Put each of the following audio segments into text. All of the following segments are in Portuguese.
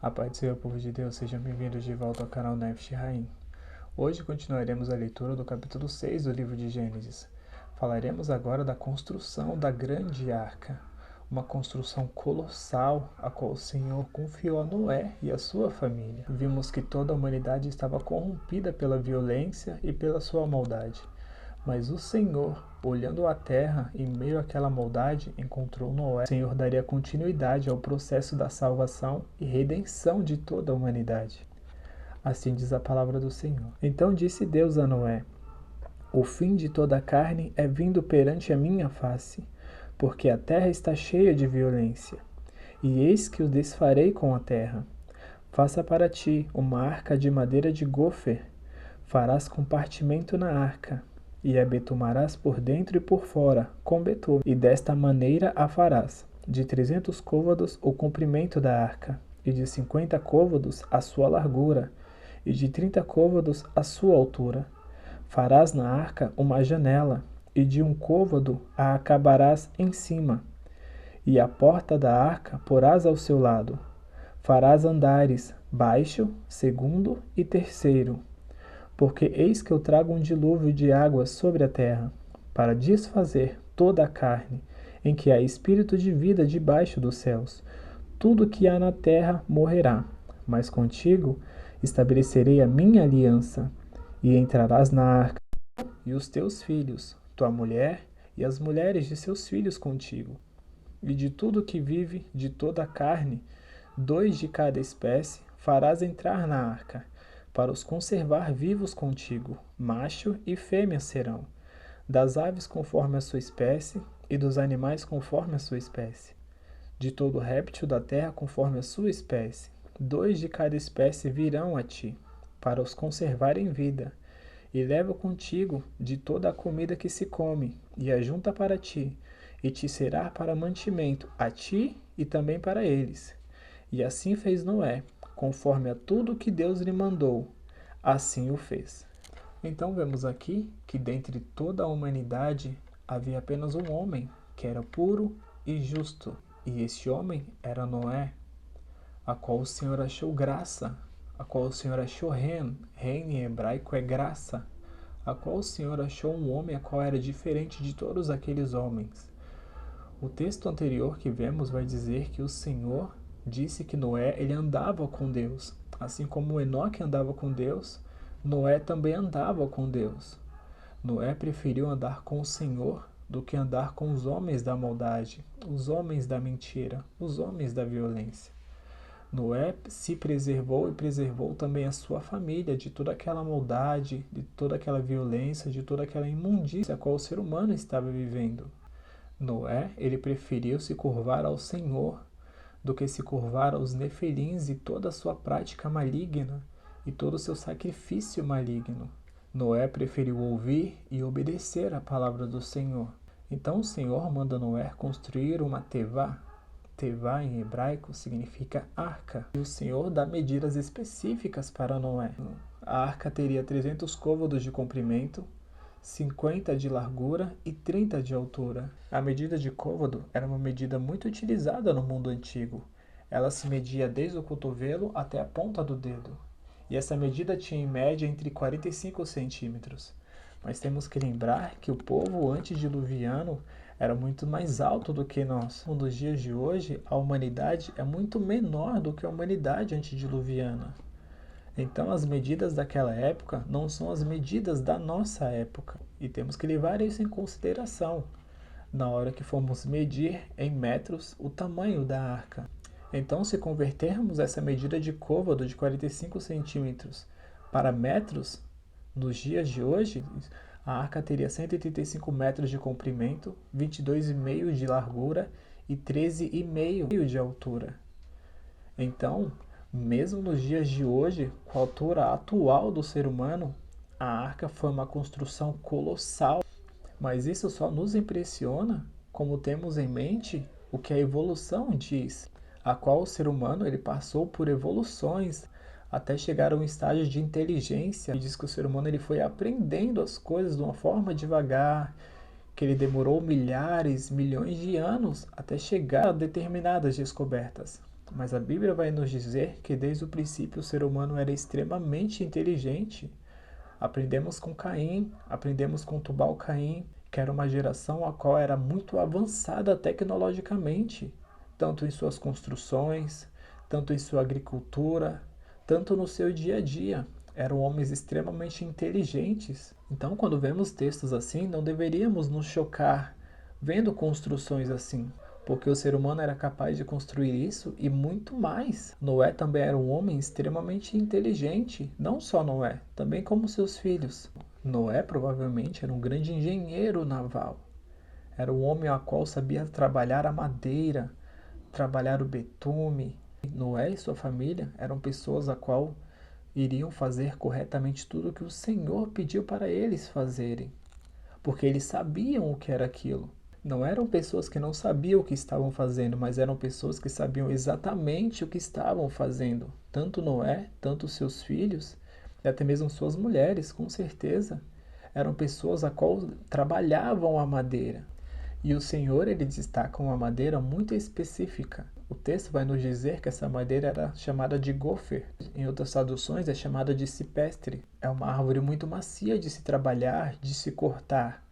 A paz do Senhor, povo de Deus, sejam bem-vindos de volta ao canal Nefesh Haim. Hoje continuaremos a leitura do capítulo 6 do livro de Gênesis. Falaremos agora da construção da grande arca, uma construção colossal a qual o Senhor confiou a Noé e a sua família. Vimos que toda a humanidade estava corrompida pela violência e pela sua maldade. Mas o Senhor, olhando a terra, em meio àquela maldade, encontrou Noé. O Senhor daria continuidade ao processo da salvação e redenção de toda a humanidade. Assim diz a palavra do Senhor. Então disse Deus a Noé: o fim de toda a carne é vindo perante a minha face, porque a terra está cheia de violência. E eis que o desfarei com a terra. Faça para ti uma arca de madeira de gofer. Farás compartimento na arca, e a betumarás por dentro e por fora, com betume. E desta maneira a farás: de 300 côvados o comprimento da arca, e de 50 côvados a sua largura, e de 30 côvados a sua altura. Farás na arca uma janela, e de 1 côvado a acabarás em cima. E a porta da arca porás ao seu lado. Farás andares, baixo, segundo e terceiro. Porque eis que eu trago um dilúvio de águas sobre a terra, para desfazer toda a carne, em que há espírito de vida debaixo dos céus. Tudo que há na terra morrerá, mas contigo estabelecerei a minha aliança, e entrarás na arca, e os teus filhos, tua mulher e as mulheres de seus filhos contigo. E de tudo que vive, de toda a carne, 2 de cada espécie farás entrar na arca, para os conservar vivos contigo, macho e fêmea serão, das aves conforme a sua espécie, e dos animais conforme a sua espécie, de todo réptil da terra conforme a sua espécie. 2 de cada espécie virão a ti, para os conservar em vida, e leva contigo de toda a comida que se come, e ajunta para ti, e te será para mantimento, a ti e também para eles. E assim fez Noé, conforme a tudo que Deus lhe mandou, assim o fez. Então vemos aqui que dentre toda a humanidade havia apenas um homem que era puro e justo, e esse homem era Noé, a qual o Senhor achou graça, a qual o Senhor achou ren em hebraico é graça, a qual o Senhor achou um homem a qual era diferente de todos aqueles homens. O texto anterior que vemos vai dizer que o Senhor disse que Noé ele andava com Deus. Assim como Enoque andava com Deus, Noé também andava com Deus. Noé preferiu andar com o Senhor do que andar com os homens da maldade, os homens da mentira, os homens da violência. Noé se preservou e preservou também a sua família de toda aquela maldade, de toda aquela violência, de toda aquela imundícia a qual o ser humano estava vivendo. Noé, ele preferiu se curvar ao Senhor do que se curvar aos nefelins e toda a sua prática maligna e todo o seu sacrifício maligno. Noé preferiu ouvir e obedecer à palavra do Senhor. Então o Senhor manda Noé construir uma tevá. Tevá em hebraico significa arca. E o Senhor dá medidas específicas para Noé. A arca teria 300 côvados de comprimento, 50 de largura e 30 de altura. A medida de côvado era uma medida muito utilizada no mundo antigo. Ela se media desde o cotovelo até a ponta do dedo. E essa medida tinha em média entre 45 centímetros. Mas temos que lembrar que o povo antediluviano era muito mais alto do que nós. Nos dias de hoje, a humanidade é muito menor do que a humanidade antediluviana. Então, as medidas daquela época não são as medidas da nossa época. E temos que levar isso em consideração na hora que formos medir em metros o tamanho da arca. Então, se convertermos essa medida de côvado de 45 centímetros para metros, nos dias de hoje, a arca teria 185 metros de comprimento, 22,5 de largura e 13,5 de altura. Então, mesmo nos dias de hoje, com a altura atual do ser humano, a arca foi uma construção colossal. Mas isso só nos impressiona como temos em mente o que a evolução diz, a qual o ser humano ele passou por evoluções até chegar a um estágio de inteligência. E diz que o ser humano ele foi aprendendo as coisas de uma forma devagar, que ele demorou milhares, milhões de anos até chegar a determinadas descobertas. Mas a Bíblia vai nos dizer que desde o princípio o ser humano era extremamente inteligente. Aprendemos com Caim, aprendemos com Tubal-Caim, que era uma geração a qual era muito avançada tecnologicamente, tanto em suas construções, tanto em sua agricultura, tanto no seu dia a dia. Eram homens extremamente inteligentes. Então, quando vemos textos assim, não deveríamos nos chocar vendo construções assim, porque o ser humano era capaz de construir isso e muito mais. Noé também era um homem extremamente inteligente, não só Noé, também como seus filhos. Noé provavelmente era um grande engenheiro naval. Era um homem ao qual sabia trabalhar a madeira, trabalhar o betume. Noé e sua família eram pessoas a qual iriam fazer corretamente tudo o que o Senhor pediu para eles fazerem, porque eles sabiam o que era aquilo. Não eram pessoas que não sabiam o que estavam fazendo, mas eram pessoas que sabiam exatamente o que estavam fazendo. Tanto Noé, tanto seus filhos, e até mesmo suas mulheres, com certeza. Eram pessoas a qual trabalhavam a madeira. E o Senhor, ele destaca uma madeira muito específica. O texto vai nos dizer que essa madeira era chamada de gofer. Em outras traduções é chamada de cipestre. É uma árvore muito macia de se trabalhar, de se cortar.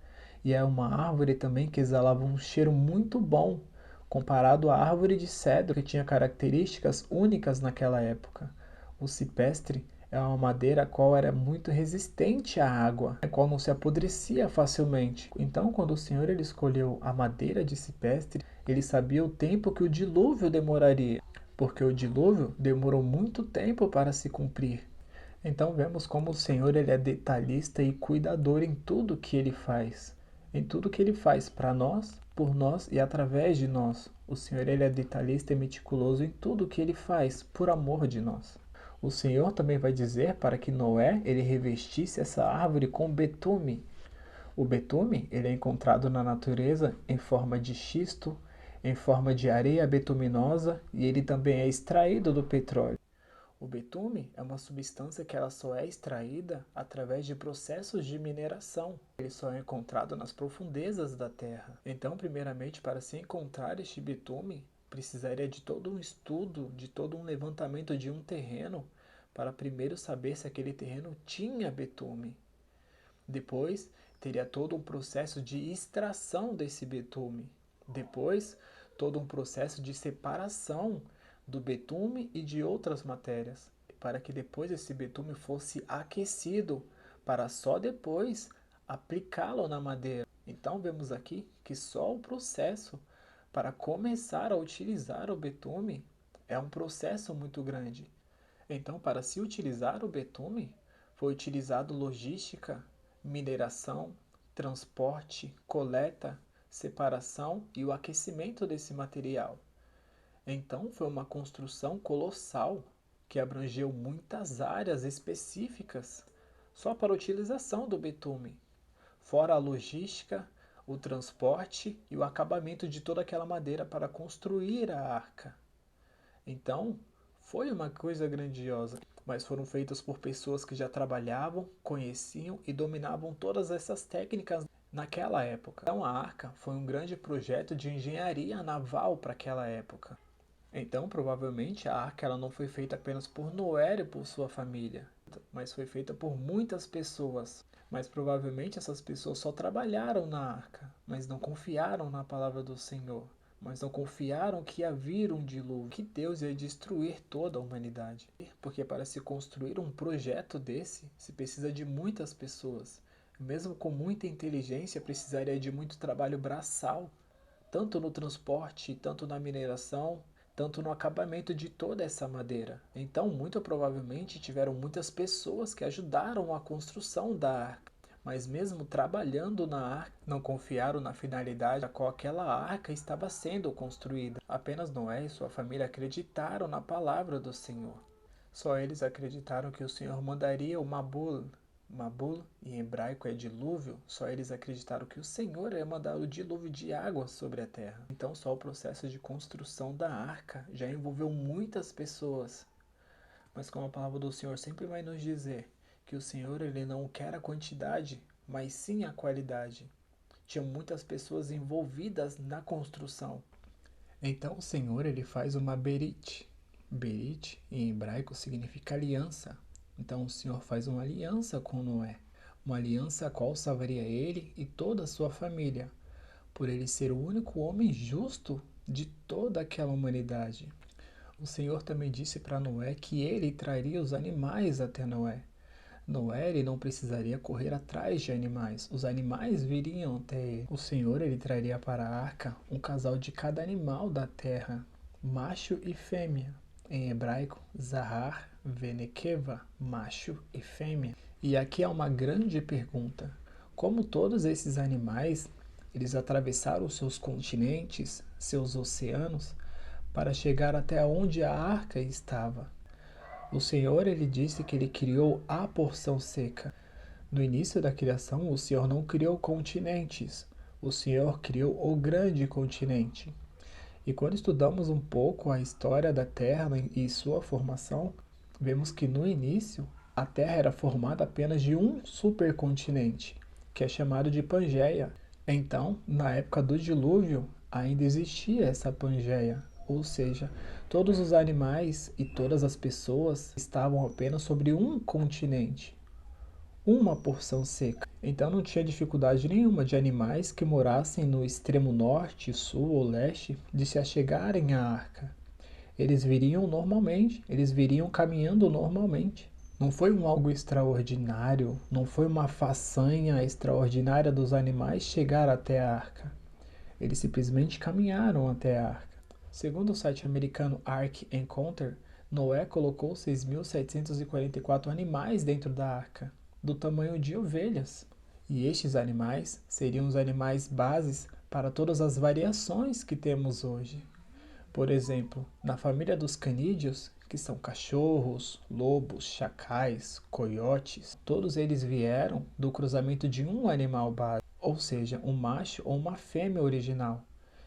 E é uma árvore também que exalava um cheiro muito bom, comparado à árvore de cedro, que tinha características únicas naquela época. O cipestre é uma madeira a qual era muito resistente à água, a qual não se apodrecia facilmente. Então, quando o Senhor ele escolheu a madeira de cipestre, ele sabia o tempo que o dilúvio demoraria, porque o dilúvio demorou muito tempo para se cumprir. Então vemos como o Senhor ele é detalhista e cuidador em tudo que ele faz. Em tudo que ele faz para nós, por nós e através de nós. O Senhor ele é detalhista e meticuloso em tudo que ele faz por amor de nós. O Senhor também vai dizer para que Noé ele revestisse essa árvore com betume. O betume ele é encontrado na natureza em forma de xisto, em forma de areia betuminosa e ele também é extraído do petróleo. O betume é uma substância que ela só é extraída através de processos de mineração. Ele só é encontrado nas profundezas da terra. Então, primeiramente, para se encontrar este betume, precisaria de todo um estudo, de todo um levantamento de um terreno, para primeiro saber se aquele terreno tinha betume. Depois, teria todo um processo de extração desse betume. Depois, todo um processo de separação do betume e de outras matérias, para que depois esse betume fosse aquecido, para só depois aplicá-lo na madeira. Então vemos aqui que só o processo para começar a utilizar o betume é um processo muito grande. Então, para se utilizar o betume, foi utilizado logística, mineração, transporte, coleta, separação e o aquecimento desse material. Então, foi uma construção colossal que abrangeu muitas áreas específicas só para a utilização do betume, fora a logística, o transporte e o acabamento de toda aquela madeira para construir a arca. Então, foi uma coisa grandiosa, mas foram feitas por pessoas que já trabalhavam, conheciam e dominavam todas essas técnicas naquela época. Então, a arca foi um grande projeto de engenharia naval para aquela época. Então, provavelmente, a arca ela não foi feita apenas por Noé e por sua família, mas foi feita por muitas pessoas. Mas provavelmente essas pessoas só trabalharam na arca, mas não confiaram na palavra do Senhor. Mas não confiaram que ia vir um dilúvio, que Deus ia destruir toda a humanidade. Porque para se construir um projeto desse, se precisa de muitas pessoas. Mesmo com muita inteligência, precisaria de muito trabalho braçal, tanto no transporte, tanto na mineração, tanto no acabamento de toda essa madeira. Então, muito provavelmente, tiveram muitas pessoas que ajudaram a construção da arca. Mas mesmo trabalhando na arca, não confiaram na finalidade a qual aquela arca estava sendo construída. Apenas Noé e sua família acreditaram na palavra do Senhor. Só eles acreditaram que o Senhor mandaria o Mabul. Mabul, em hebraico é dilúvio, só eles acreditaram que o Senhor ia mandar o dilúvio de água sobre a terra. Então só o processo de construção da arca já envolveu muitas pessoas. Mas como a palavra do Senhor sempre vai nos dizer que o Senhor ele não quer a quantidade, mas sim a qualidade. Tinha muitas pessoas envolvidas na construção. Então o Senhor ele faz uma berite. Berit, em hebraico, significa aliança. Então o Senhor faz uma aliança com Noé, uma aliança a qual salvaria ele e toda a sua família, por ele ser o único homem justo de toda aquela humanidade. O Senhor também disse para Noé que ele traria os animais até Noé. Noé ele não precisaria correr atrás de animais, os animais viriam até ele. O Senhor ele traria para a arca um casal de cada animal da terra, macho e fêmea. Em hebraico, Zahar Venekeva, macho e fêmea. E aqui há uma grande pergunta: como todos esses animais, eles atravessaram seus continentes, seus oceanos, para chegar até onde a arca estava? O Senhor ele disse que ele criou a porção seca. No início da criação, o Senhor não criou continentes. O Senhor criou o grande continente. E quando estudamos um pouco a história da Terra e sua formação, vemos que no início a Terra era formada apenas de um supercontinente, que é chamado de Pangeia. Então, na época do dilúvio, ainda existia essa Pangeia, ou seja, todos os animais e todas as pessoas estavam apenas sobre um continente, uma porção seca. Então não tinha dificuldade nenhuma de animais que morassem no extremo norte, sul ou leste de se achegarem à arca. Eles viriam normalmente, eles viriam caminhando normalmente. Não foi algo extraordinário, não foi uma façanha extraordinária dos animais chegar até a arca. Eles simplesmente caminharam até a arca. Segundo o site americano Ark Encounter, Noé colocou 6.744 animais dentro da arca, do tamanho de ovelhas. E estes animais seriam os animais bases para todas as variações que temos hoje. Por exemplo, na família dos canídeos, que são cachorros, lobos, chacais, coiotes, todos eles vieram do cruzamento de um animal base, ou seja, um macho ou uma fêmea original,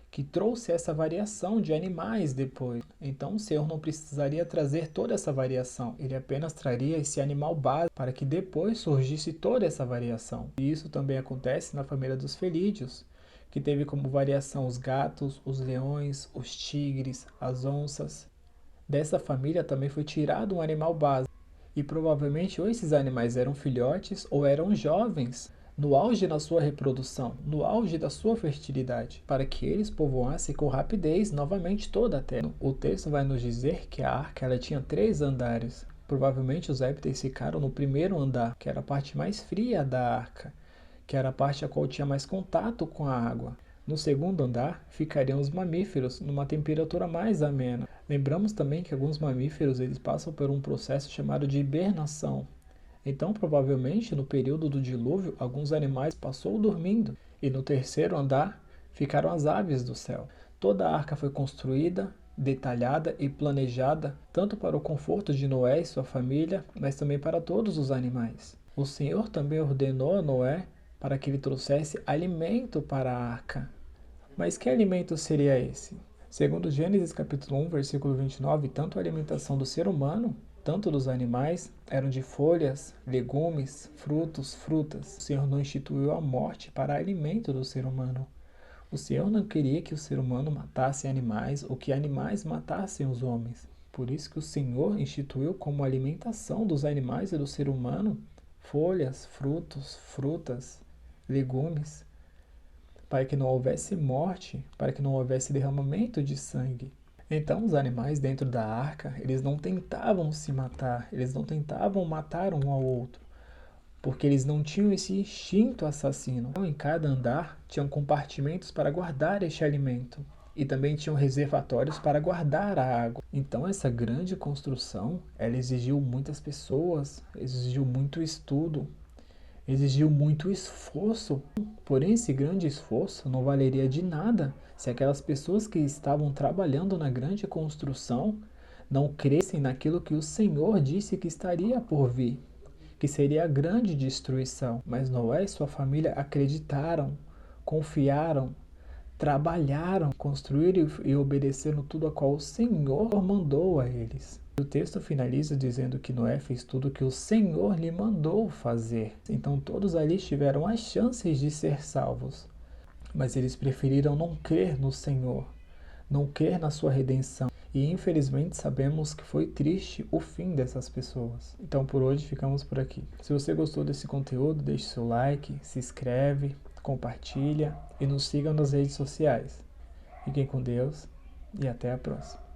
que trouxe essa variação de animais depois. Então o Senhor não precisaria trazer toda essa variação, ele apenas traria esse animal base para que depois surgisse toda essa variação. E isso também acontece na família dos felídeos, que teve como variação os gatos, os leões, os tigres, as onças. Dessa família também foi tirado um animal base. E provavelmente ou esses animais eram filhotes ou eram jovens, no auge da sua reprodução, no auge da sua fertilidade, para que eles povoassem com rapidez novamente toda a terra. O texto vai nos dizer que a arca ela tinha 3 andares. Provavelmente os répteis ficaram no primeiro andar, que era a parte mais fria da arca, que era a parte a qual tinha mais contato com a água. No segundo andar ficariam os mamíferos, numa temperatura mais amena. Lembramos também que alguns mamíferos eles passam por um processo chamado de hibernação. Então, provavelmente, no período do dilúvio, alguns animais passou dormindo. E no terceiro andar ficaram as aves do céu. Toda a arca foi construída, detalhada e planejada, tanto para o conforto de Noé e sua família, mas também para todos os animais. O Senhor também ordenou a Noé para que ele trouxesse alimento para a arca. Mas que alimento seria esse? Segundo Gênesis capítulo 1, versículo 29, tanto a alimentação do ser humano, tanto dos animais, eram de folhas, legumes, frutos, frutas. O Senhor não instituiu a morte para alimento do ser humano. O Senhor não queria que o ser humano matasse animais ou que animais matassem os homens. Por isso que o Senhor instituiu como alimentação dos animais e do ser humano folhas, frutos, frutas, legumes, para que não houvesse morte, para que não houvesse derramamento de sangue. Então os animais dentro da arca, eles não tentavam se matar, eles não tentavam matar um ao outro, porque eles não tinham esse instinto assassino. Então, em cada andar tinham compartimentos para guardar este alimento e também tinham reservatórios para guardar a água. Então essa grande construção, ela exigiu muitas pessoas, exigiu muito estudo, exigiu muito esforço. Porém, esse grande esforço não valeria de nada se aquelas pessoas que estavam trabalhando na grande construção não crescem naquilo que o Senhor disse que estaria por vir, que seria a grande destruição. Mas Noé e sua família acreditaram, confiaram, trabalharam, construíram e obedeceram tudo a qual o Senhor mandou a eles. O texto finaliza dizendo que Noé fez tudo o que o Senhor lhe mandou fazer. Então todos ali tiveram as chances de ser salvos, mas eles preferiram não crer no Senhor, não crer na sua redenção E infelizmente sabemos que foi triste o fim dessas pessoas. Então por hoje ficamos por aqui. Se você gostou desse conteúdo, deixe seu like, se inscreve, compartilha e nos siga nas redes sociais. Fiquem com Deus e até a próxima.